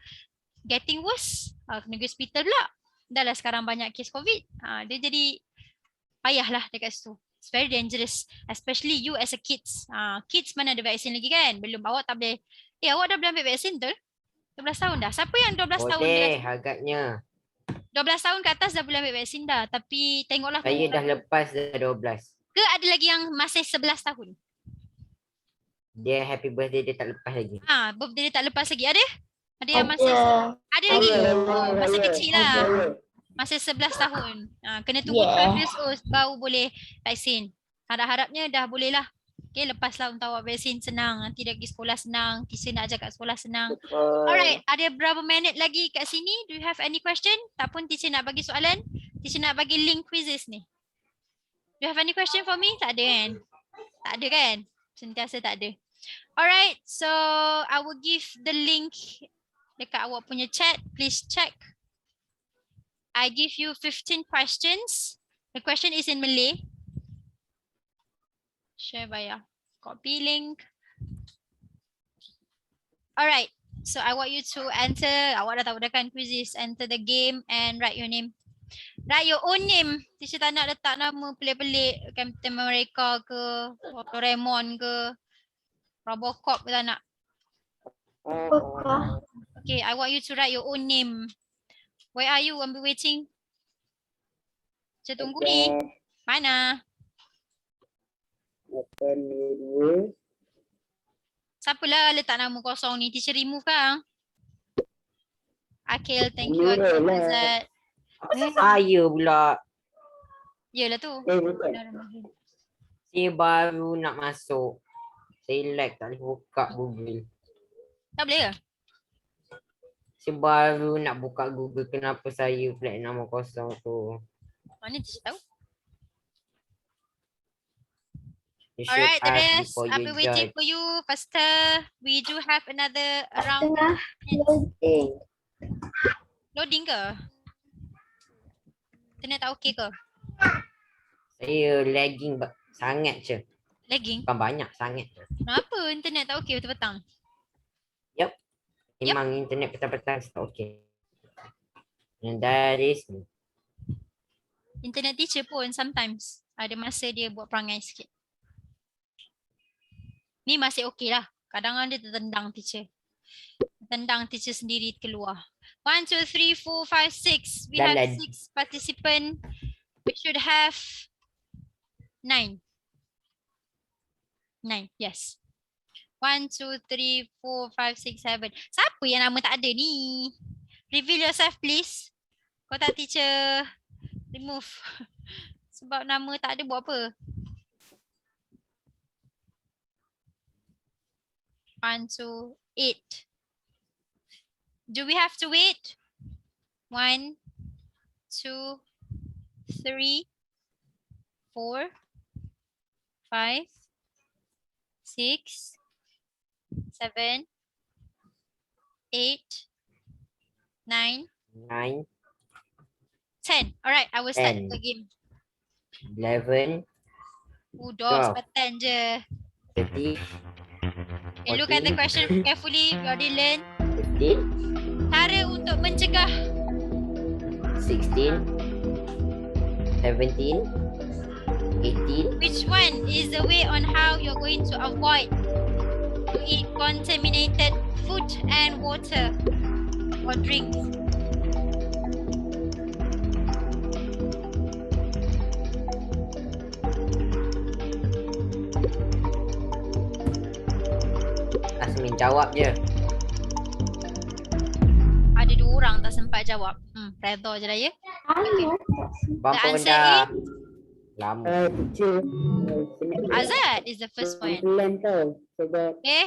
getting worse, kena pergi hospital pula. Dah lah sekarang banyak kes COVID. Dia jadi payahlah dekat situ. It's very dangerous, especially you as a kids. Kids mana ada vaksin lagi kan? Belum, awak tak boleh. Awak dah boleh ambil vaksin tu? 12 tahun dah. Siapa yang 12 tahun? Boleh agaknya. 12 tahun ke atas dah boleh ambil vaksin dah. Tapi tengoklah. Saya dah lepas dah 12. Ke ada lagi yang masih 11 tahun? Dia happy birthday dia tak lepas lagi. Birthday dia tak lepas lagi. Ada? Ada yang masih ada lagi? Masih kecil lah. Masih 11 tahun. Kena tunggu 12 years old baru boleh vaksin. Harap-harapnya dah boleh lah. Okay, lepaslah untuk awak vaksin senang. Nanti dah pergi sekolah senang. Teacher nak ajak kat sekolah senang. Alright, ada berapa minit lagi kat sini? Do you have any question? Tak pun teacher nak bagi soalan. Teacher nak bagi link quizzes ni. Do you have any question for me? Tak ada kan? Tak ada kan? Sentiasa tak ada. Alright, so I will give the link dekat awak punya chat. Please check. I give you 15 questions. The question is in Malay. Share via copy link. Alright, so I want you to enter. Awak dah tahu dah kan quizzes. Enter the game and write your name. Write your own name. Teacher tak nak letak nama pelik-pelik. Captain America ke, Doraemon ke, Robocop ke tak nak. Okay, I want you to write your own name. Where are you? I'll be waiting. Saya tunggu ni. Mana? 8, 2. Siapalah letak nama kosong ni? Teacher remove kan? Akil, thank you. Akil Azad. Saya pula. Yelah tu. Bukan. Saya baru nak masuk. Saya lag tak boleh buka Google. Tak boleh ke? Saya baru nak buka Google. Kenapa saya flag nama kosong tu? Mana teacher tahu? You should Alright, the ask rest. before I'll you be waiting judge. for you. Faster. We do have another round. Tengah loading. Loading ke? Internet tak okay ke? Saya lagging sangat je. Lagging? Bukan banyak, sangat je. Kenapa internet tak okay petang-petang? Memang internet petang-petang tak okey. And that is me. Internet teacher pun sometimes ada masa dia buat perangai sikit. Ni masih okey lah. Kadang-kadang dia tertendang teacher. Tendang teacher sendiri keluar. 1, 2, 3, 4, 5, 6. We have 6 participants. We should have 9. 9, yes. 1, 2, 3, 4, 5, 6, 7. Siapa yang nama tak ada ni? Reveal yourself please. Kau tak teacher remove. Sebab nama tak ada buat apa? 1, 2, 8. Do we have to wait? 1, 2, 3, 4, 5, 6, 7, 8, 9, 9, 10. Alright, I will start 10. the game. 11, Dogs 12. pattern je. 13, Okay, look at the question carefully. You already learn. 15, Cara untuk mencegah. 16, 17, 18, Which one is the way on how you're going to avoid to eat contaminated food and water or drinks? Asmin jawab je. Ada 2 orang tak sempat jawab. Redha je lah ya. Bang The pun answer dah lama. Teacher. Azad is the first one. Pelan tau. Sebab Okay,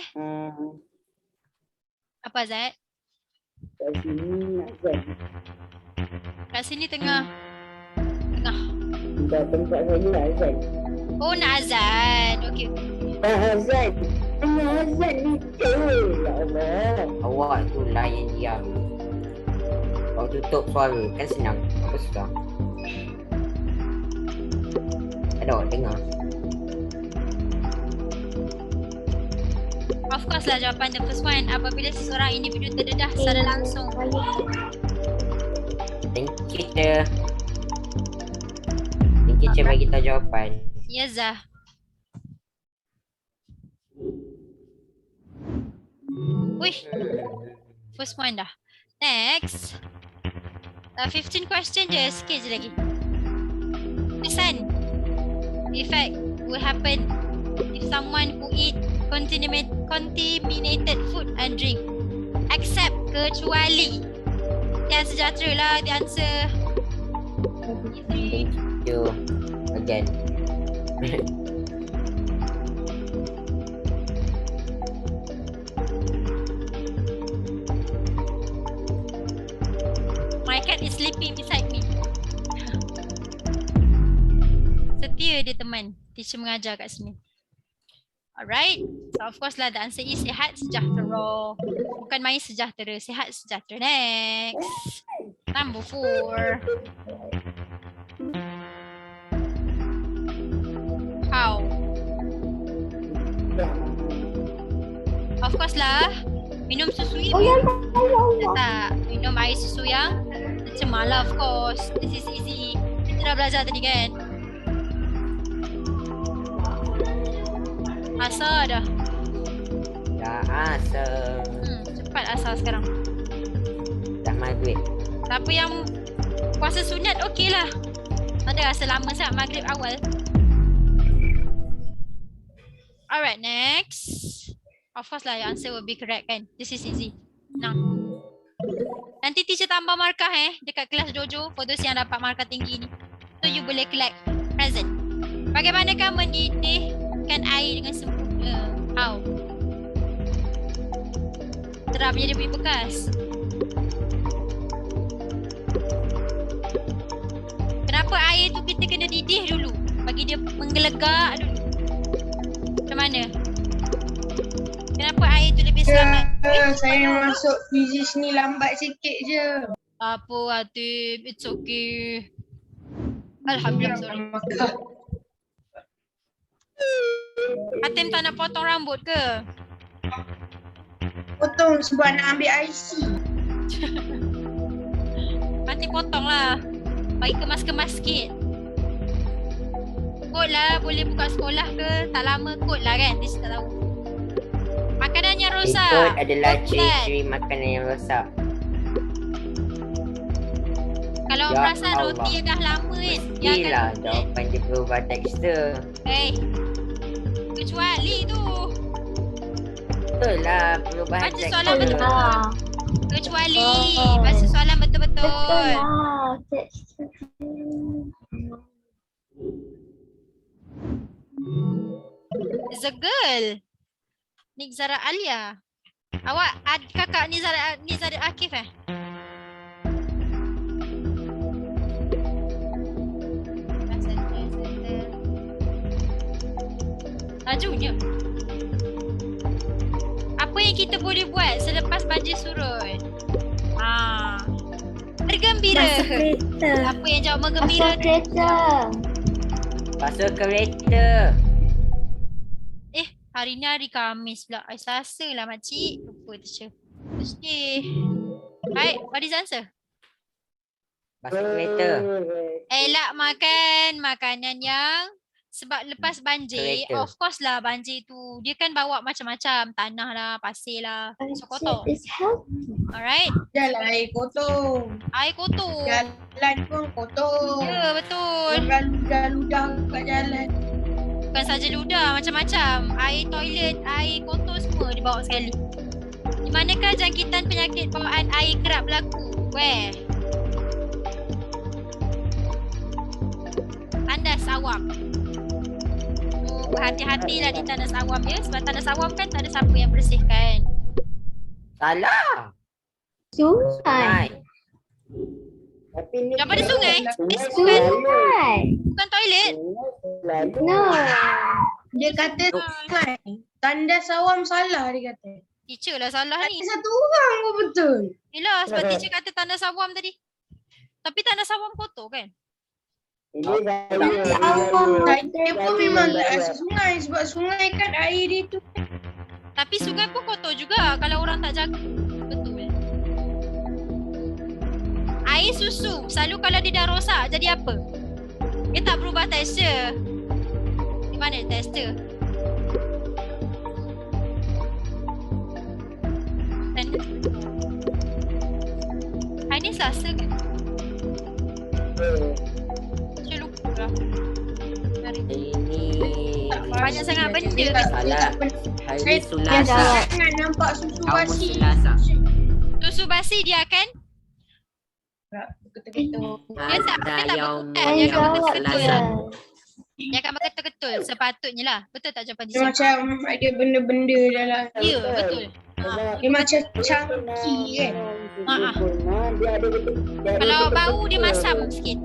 apa Azad? kat sini Azad. Kat sini tengah. Tengah. Dah tempat saya Azad. Oh nak Azad. Okay. Azad. Tengah Azad ni. Ya Allah. Awak tu layan diam. Kau tutup suara kan senang. Apa susah? Ada orang dengar. Of course lah jawapan the first one. Apabila seseorang individu terdedah secara langsung. Thank you, teacher. Thank you, teacher bagi tahu jawapan. Ya Zah. Wih, first one dah. Next. 15 question je, sikit je lagi. Listen. The effect will happen if someone who eat contaminated food and drink. Except, kecuali. Yang sejahtera lah, the answer. Thank you. Again. My cat is sleeping beside me. Setia dia teman. Teacher mengajar kat sini. Alright. So of course lah the answer is sihat sejahtera. Bukan main sejahtera. Sihat sejahtera. Next. Number 4. How? Of course lah. Minum susu Oh ya, tak. Minum air susu yang tercemar lah of course. This is easy. Kita dah belajar tadi kan? Asal dah. Dah asal. Cepat asal sekarang. Dah maghrib. Siapa yang puasa sunat okey lah. Ada rasa lama sangat maghrib awal. Alright, next. Of course lah, your answer will be correct kan? This is easy. Nah. Nanti teacher tambah markah dekat kelas dojo for those yang dapat markah tinggi ni. So you boleh collect present. Bagaimanakah mendidihkan air dengan sempurna? How? Terap je dia punya bekas. Kenapa air tu kita kena didih dulu? Bagi dia menggelegak dulu. Macam mana? Kenapa air tu lebih selamat? Saya masuk fizik ni lambat sikit je. Apa Atim? It's okay. Alhamdulillah, sorry. Atim tak nak potong rambut ke? Potong sebab nak ambil IC. Nanti potong lah. Bagi kemas-kemas sikit. Kot lah, boleh buka sekolah ke? Tak lama kot lah kan? Dia tak tahu. Makanan yang rosak. Ikut adalah Bukan. ciri-ciri makanan yang rosak. Kalau Ya perasan Allah. roti yang dah lama kan, dia akan Mestilah lembut. jawapan dia berubah tekstur. Kecuali tu. Betul lah perubahan Baca tekstur. soalan betul-betul. lah. Kecuali Oh. baca soalan Betul betul-betul. lah. It's a girl. Nizara Alia. Awak kakak Nizara Akif Lajunya. Apa yang kita boleh buat selepas banjir surut? Bergembira. Masuk kereta. Apa yang jawab menggembira? Masuk kereta. Masuk kereta. Hari ni hari Khamis pula. Hari Selasa lah makcik. Lupa teacher. Tuesday. Baik, what is the answer? Masuk kereta. Elak makan makanan yang sebab lepas banjir, Kereta. of course lah banjir tu. Dia kan bawa macam-macam. Tanah lah, pasir lah. So kotor. It's healthy. Alright. Jalan air kotor. Air kotor. Jalan pun kotor. Ya, betul. Orang ludah-ludah kat jalan. Bukan saja ludah, macam-macam. Air toilet, air kotor semua dibawa sekali. Di manakah jangkitan penyakit bawaan air kerap berlaku? Where? Tandas awam. So, berhati-hatilah di tandas awam ya. Sebab tandas awam kan tak ada siapa yang bersihkan. Salah. Sungai. Sungai. Tapi ni Daripada sungai? Bukan, Sungai. bukan toilet. No. Dia kata sungai. Tandas awam salah dia kata. Teacher lah salah Ada ni. satu orang pun betul. Yelah sebab teacher kata tandas awam tadi. Tapi tandas awam kotor kan? Ini saya. Allah. Saya pun memang tak rasa sungai sebab sungai kan air dia tu. Tapi sungai pun kotor juga kalau orang tak jaga. Betul. Air susu, selalu kalau dia dah rosak, jadi apa? Dia tak berubah tekstur. Di mana tekstur? Dan hari ni Selasa ke? Saya lupa lah. Hari Ini banyak sangat benda Saya kat salah. Hari Saya Selasa. jawab. jangan nampak susu Kamu basi. Selasa. susu basi dia akan Ketuk-ketuk. Dia tak Yang bukan. Saya Dia akan jawab betul-betul. je. Dia akan berketul-ketul sepatutnya lah. Betul tak jawapan Dia dia? macam ada benda-benda dalam. Ya, betul. Dia macam cangki kan. Dia ada Kalau bau dia masam sikit.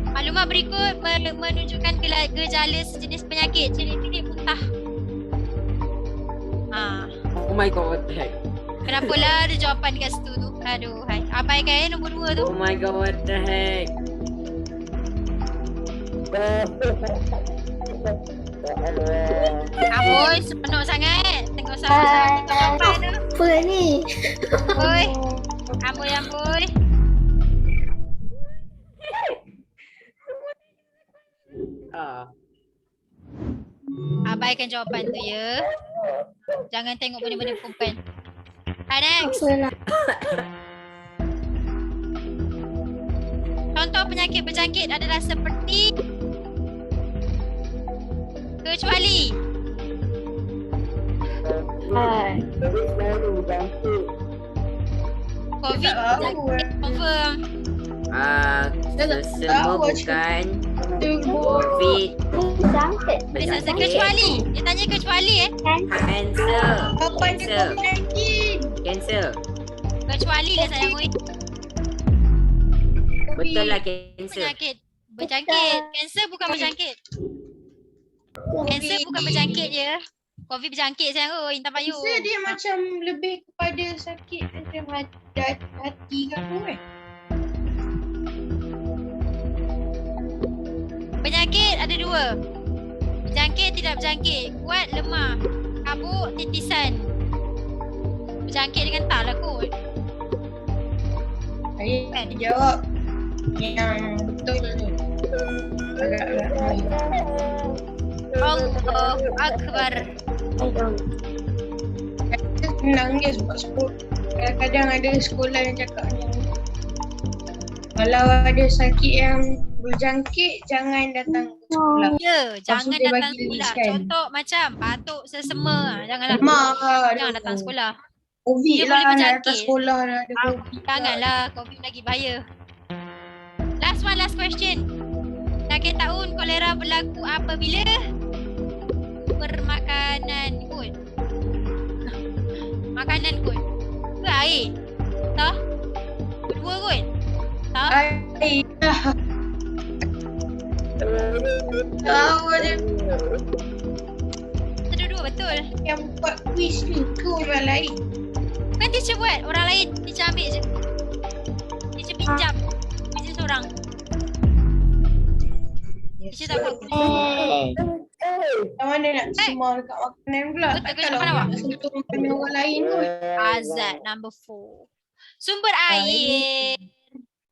Maklumat berikut menunjukkan gejala sejenis penyakit. Ciri-ciri muntah. Oh my god, what the heck? Kenapalah ada jawapan dekat situ tu? Aduh, hai. Abaikan nombor 2 tu. Oh my god, what the heck? Amboi, sepenuh sangat. Tengok sama-sama kita jawapan tu. Apa ni? Oi. Amboi. Abaikan jawapan tu ya. Jangan tengok benda-benda perempuan. Hai, next. Apa lah? Contoh penyakit berjangkit adalah seperti kecuali Hai. COVID Tak tahu berjangkit confirm. Semua bukan COVID, Jangkit. Boleh saya kecuali. Dia tanya kecuali cancer, Apa dia COVID-19? cancer. Kecuali lah sayang oi. Betul lah cancer. Penyakit berjangkit. Kanser bukan berjangkit. Kanser bukan berjangkit je. COVID berjangkit sayang oi. Tak payuh. Bisa dia macam lebih kepada sakit macam hati ke apa kan? Penyakit ada 2. Berjangkit, tidak berjangkit. Kuat, lemah. Kabuk, titisan. Berjangkit dengan tak lah kot. Saya jawab yang betul tu. Agak-agak. Allahu Akbar. Senang je sebab sekolah. Kadang-kadang ada sekolah yang cakap yang kalau ada sakit yang berjangkit jangan datang ke sekolah. Ya, jangan dia datang bagi sekolah. list kan? Contoh macam batuk sesama. Janganlah. Lemah Jangan datang sekolah. COVID Dia lah boleh nak berjangkit. datang sekolah dah ada COVID. Janganlah. COVID lagi bahaya. Last question. Penyakit taun kolera berlaku apabila bermakanan kot. Makanan kot. Ke air? Tak? Kedua kot? Tak? Air dah. Tahu je Kedua-dua betul. yang buat quiz ni ke orang lain. Bukan teacher buat. Orang lain teacher ambil je. Teacher pinjam. Teacher seorang. Teacher tak buat quiz. Macam mana nak semua dekat makanan pula? Betul ke Takkanlah jawapan awak? nak sentuh makanan orang lain pun. Azad number 4. Sumber air.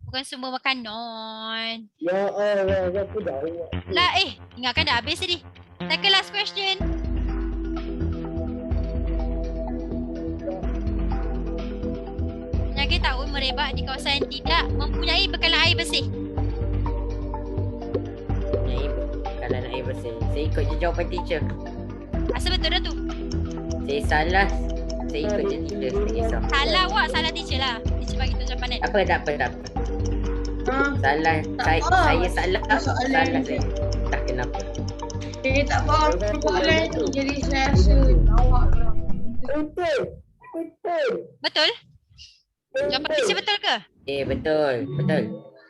Bukan sumber makanan. Ya Allah, aku dah Lah ingatkan dah habis tadi. Second last question. Penyakit taun merebak di kawasan yang tidak mempunyai bekalan air bersih. Kalau nak air bersih. Saya ikut je jawapan teacher. Asal betul dah tu. Saya salah. Saya ikut je teacher. Tak kisah. Salah awak, salah teacher lah. Teacher bagi tu jawapan kan. Tak apa. Ha, Salah. Tak apa. Saya salah. Soalan Salah ni. saya. Tak kenapa. Saya tak faham soalan ni. Jadi saya rasa awak lah. betul. Betul? Jawapan teacher betul ke? Betul.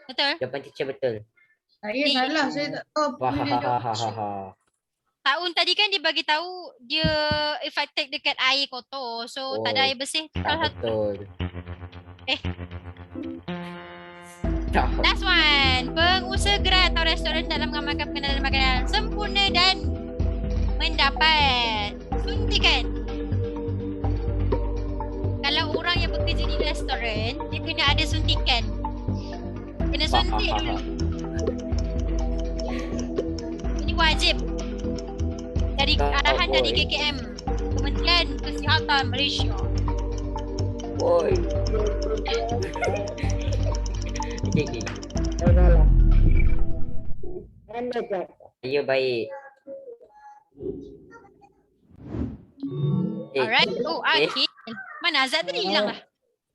Betul? Jawapan teacher betul. Saya salah. Saya tak tahu apa dia jawab. Wahahaha. Taun tadi kan dia bagi tahu dia affected dekat air kotor. So tak ada Oh, air bersih. Tak Salah satu. betul. Eh. Last one. Pengusaha gerai atau restoran dalam mengamalkan pengenalan makanan sempurna dan mendapat suntikan. Kalau orang yang bekerja di restoran, dia kena ada suntikan. Kena suntik dulu. Ini wajib. Dari arahan dari KKM, Kementerian Kesihatan Malaysia. Oi. Okay. Salah. Anda cakap. Ayo baik. Alright. Oh, okay. Mana Azad tadi hilang lah.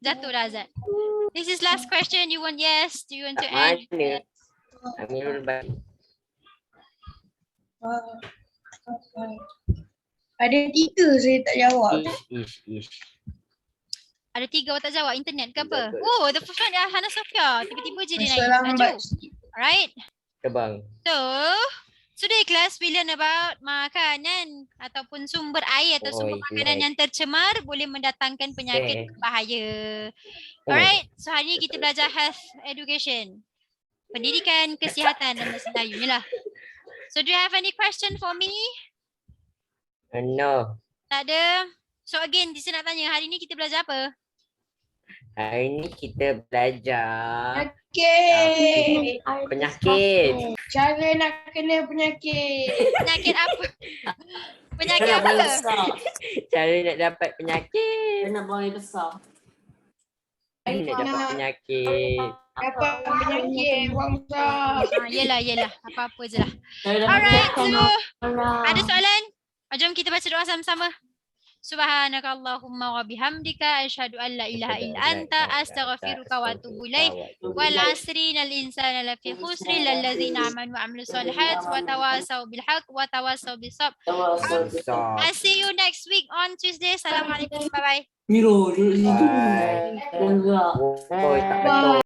Jatuh dah Azad. This is last question. You want yes? Do you want to add? Mana? Amirul baik. Ada 3 saya tak jawab. Ish. Ada 3 awak tak jawab. Internet ke apa? Oh, the first one Hana Sofia. Tiba-tiba je dia Masa naik. lambat Maju. sikit. Alright. Kebang. So, today class we learn about makanan ataupun sumber air atau sumber makanan yang tercemar boleh mendatangkan penyakit berbahaya. Alright. So, hari ni kita belajar health education. Pendidikan, kesihatan dan bahasa Melayu ni lah. So, do you have any question for me? No. Tak ada. So, again, Disa nak tanya, hari ni kita belajar apa? Hari ni kita belajar Penyakit. penyakit. Cara nak kena penyakit. Penyakit apa? Penyakit apa? Cara nak dapat penyakit. Nak buang air besar. Nak dapat penyakit. Dapat penyakit. Buang besar. Yelah. Apa-apa je lah. Cara dapat Alright, penyakit. so ada soalan? Jom kita baca doa sama-sama. Subhanakallahumma wa bihamdika asyhadu an la ilaha illa anta astaghfiruka wa atubu ilaik. Wal asri innal insana lafi khusri illal ladzina amanu wa amilus solihat wa tawasaw bil haqq wa tawasaw bis sabr. I'll see you next week on Tuesday. Assalamualaikum. Bye bye. Miro, itu. Bye. Enggak. Oh, tak betul.